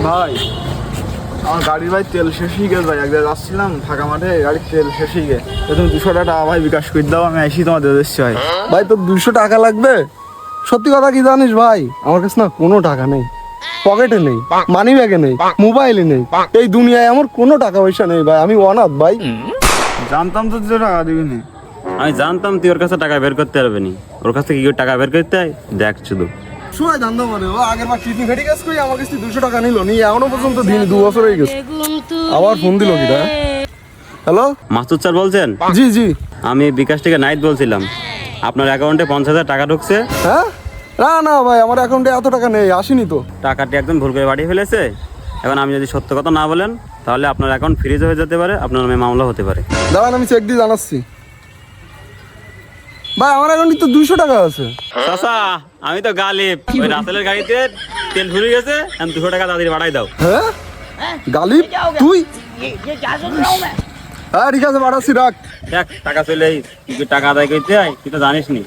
ভাই আমার গাড়ির ভাই তেল শেষ হয়ে গেছে ভাই, এক জায়গায় যাচ্ছিলাম ফাঁকা মাঠে, গাড়ির তেল শেষ হয়ে গেছে। তুমি 200 টাকা ভাই বিকাশ করে দাও, আমি এসি তোমার দিয়ে দিচ্ছি ভাই। ভাই তোর 200 টাকা লাগবে? সত্যি কথা কি জানিস ভাই, আমার কাছে না কোনো টাকা নেই, পকেটে নেই, মানি ব্যাগে নেই, মোবাইলে নেই, এই দুনিয়ায় আমার কোনো টাকা পয়সা নেই ভাই, আমি অনাথ ভাই। জানতাম তো 200 টাকা দিবি না। আমি জানতাম তুই ওর কাছে টাকা বের করতে পারবি নি। ওর কাছে কি করে টাকা বের করতে হয় দেখ শুধু। সময় ধান্দা মানে ও আগের বার কিডনি ফেটে গেছে কই, আমার কাছে 200 টাকা নিল নি, এখনো পর্যন্ত দিন 2 বছর হয়ে গেছে। আবার ফোন দিল কিটা? হ্যালো মাসুদ স্যার বলছেন? জি জি। আমি বিকাশ থেকে নাইট বলছিলাম, আপনার অ্যাকাউন্টে 50,000 টাকা ঢুকছে। হ্যাঁ না না ভাই, আমার অ্যাকাউন্টে এত টাকা নেই, আসেনি তো। টাকাটি একদম ভুল করে পাঠিয়ে ফেলেছে। এখন আমি যদি সত্য কথা না বলেন তাহলে আপনার অ্যাকাউন্ট ফ্রিজ হয়ে যেতে পারে, আপনার নামে মামলা হতে পারে। দাঁড়ান আমি চেক দিয়ে জানাচ্ছি। ভাই আমার অ্যাকাউন্টে তো 200 টাকা আছে। চাচা আমি তো গালিব, ওই রাসেলের গাড়িতে তেল ফুরিয়ে গেছে, 200 টাকা তাদের বাড়াই দাও। হ্যাঁ গালিব তুই? হ্যাঁ ঠিক আছে পাঠাচ্ছি, রাখ। দেখ টাকা চলে টাকা আদায় করতে হয়, তুই তো জানিস নি।